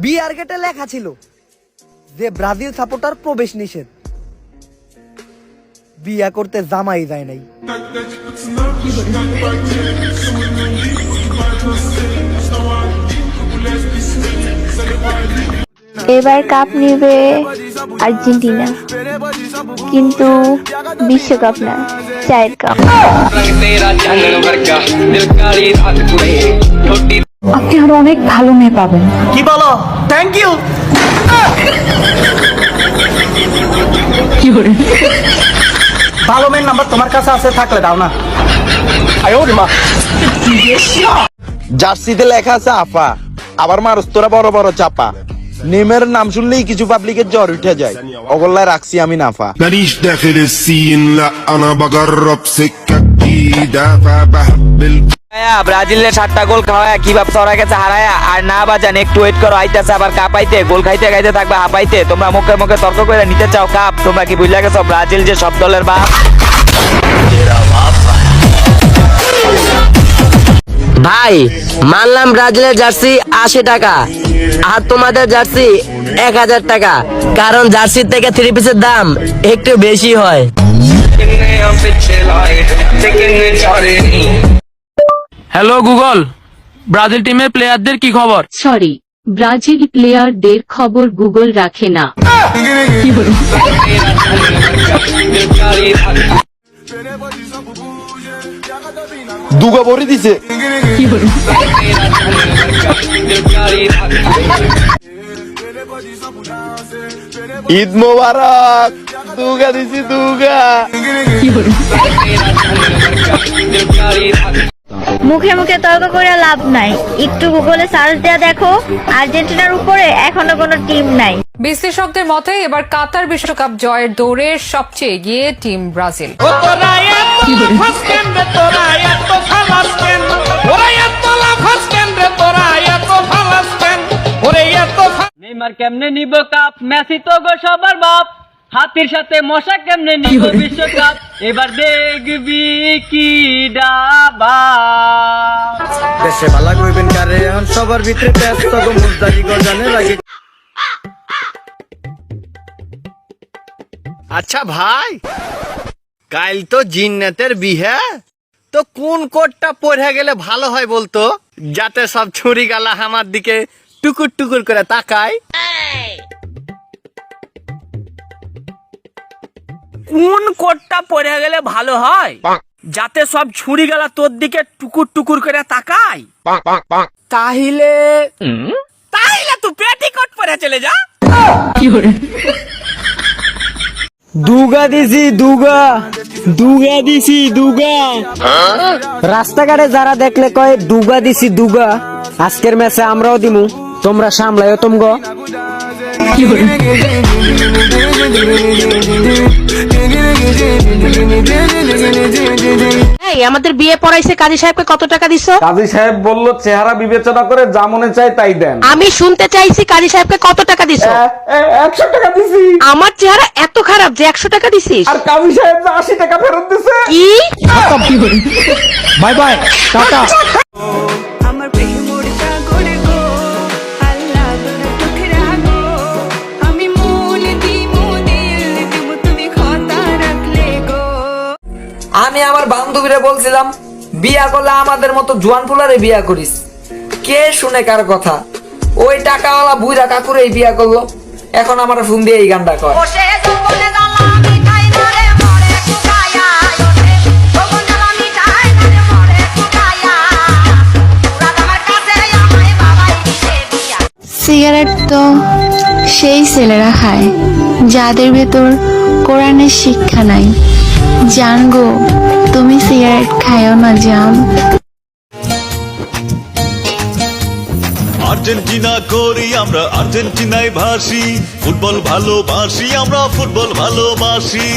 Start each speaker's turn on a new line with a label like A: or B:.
A: বিয়ার গেটে লেখা ছিল যে ব্রাজিল সাপোর্টার প্রবেশ নিষেধ। বিয়া করতে জামাই যায় নাই।
B: এবার কাপ নিবে আর্জেন্টিনা, কিন্তু বিশ্বকাপ না, চায়ের কাপ।
C: আপনি আরো অনেক ভালো মেয়ে পাবেন।
A: কি বলো? Thank you.
C: কি করে?
A: ভালো মেয়ের নাম্বার তোমার কাছে আছে, থাকলে দাও না।
D: জার্সিতে লেখা আছে আফা, আবার মানুষ তোরা বড় বড় চাপা। নেমের নাম শুনলেই কিছু পাবলিকের জ্বর উঠে যায়, ওগুল্লায় রাখছি আমি নাফা।
E: ماليش داخل السين، لا انا بجرب سكة جديدة فبهبل।
F: ব্রাজিলের 7টা গোল খাওয়ায় কি ভাবছ ওরা গেছে হারায়া? আর না বাজান, একটু ওয়েট করো, আইতাছে আবার কাপাইতে, গোল খাইতে খাইতে থাকবে হাঁপাইতে। তোমরা মুখে মুখে তর্ক করে নিতে চাও কাপ, তোমরা কি বুঝলা গেছো ব্রাজিল যে সব দলের বাপ?
G: ভাই মানলাম ব্রাজিলের জার্সি 80 টাকা আর তোমাদের জার্সি 1000 টাকা, কারণ জার্সির থেকে 3 পিসের দাম একটু বেশি হয়।
H: হ্যালো গুগল, ব্রাজিল টিমের প্লেয়ারদের কি খবর?
C: সরি, ব্রাজিল প্লেয়ারদের খবর গুগল রাখে না। কি বলে?
D: দুগা ভরি দিছে।
C: কি বলে?
D: ঈদ মোবারক। দুগা দিছি দুগা।
C: কি বলে?
B: মুখে মুখে তর্ক করে লাভ নাই, একটু গুগলে সার্চ দেয়া দেখো, আর্জেন্টিনার উপরে এখনো কোনো টিম নাই।
I: বিশ্লেষকদের মতে এবার কাতার বিশ্বকাপ জয়ের দৌড়ে সবচেয়ে এগিয়ে টিম ব্রাজিল।
F: নেইমার কেমনে নিব কাপ, মেসি তো গো সবার বাপ, হাতির সাথে মশা কেমনে নিব বিশ্বকাপ, এবার দেখবি কি ডাবা।
A: দেশে ভালো করবেন কারে, এখন সবার ভিতরে ব্যস্ত গো মুজদারি গজানে লাগে।
D: আচ্ছা ভাই, কাল তো জিন্নাতের বিহে, তো কোন কোটটা পরে গেলে ভালো হয় বলতো, যাতে সব ছুরি গালা আমার দিকে টুকুর টুকুর করে তাকায়?
F: কোন কোটটা পরে গেলে ভালো হয় যাতে সব ছুরি গেলা তোর দিকে টুকুর টুকুর করে তাকায়? তাহলে তুই পেটিকোট পরে চলে যা।
C: কি করে?
A: দুগা দিছি দুগা, দুগা দিছি দুগা। রাস্তাঘাটে যারা দেখলে কয় দুগা দিছি দুগা, আজকের ম্যাচে আমরাও দিমু, তোমরা সামলায়ও তোমগো।
C: কি করে?
G: এই আমাদের বিয়ে পড়াইছে কাজী সাহেবকে কত টাকা দিছো?
H: কাজী সাহেব বলল চেহারা বিবেচনা করে যা মনে চায় তাই দেন।
G: আমি শুনতে চাইছি কাজী সাহেবকে কত টাকা দিছো?
H: 100 টাকা দিছি।
G: আমার চেহারা এত খারাপ যে 100 টাকা দিছিস?
H: আর কাজী সাহেব 80 টাকা ফেরত দিছে।
G: কি?
C: কি করে?
A: Bye bye, tata.
I: আমার প্রেমটা করে গো আল্লাহ তোরা টুকরা গো, আমি মন দিমু দিল দিমু তুমি কথা রাখলে গো।
F: আমি আমার বান্ধবীরা বলছিলাম বিয়া করলে আমাদের মতো জোয়ান ফুলারে বিয়া করিস, কে শুনে কার কথা? ওই টাকাওয়ালা বুইরা কাকুরেই বিয়া করলো, এখন আমার ফোন দিয়ে এই গানটা কয়।
B: সিগারেট তো সেই ছেলেরা খায় যাদের ভেতর কোরআনের শিক্ষা নাই। জান গো, তুমি সিগারেট খায়ও না জান।
E: আর্জেন্টিনা করি আমরা, আর্জেন্টিনায় ভাসি, ফুটবল ভালোবাসি আমরা, ফুটবল ভালোবাসি।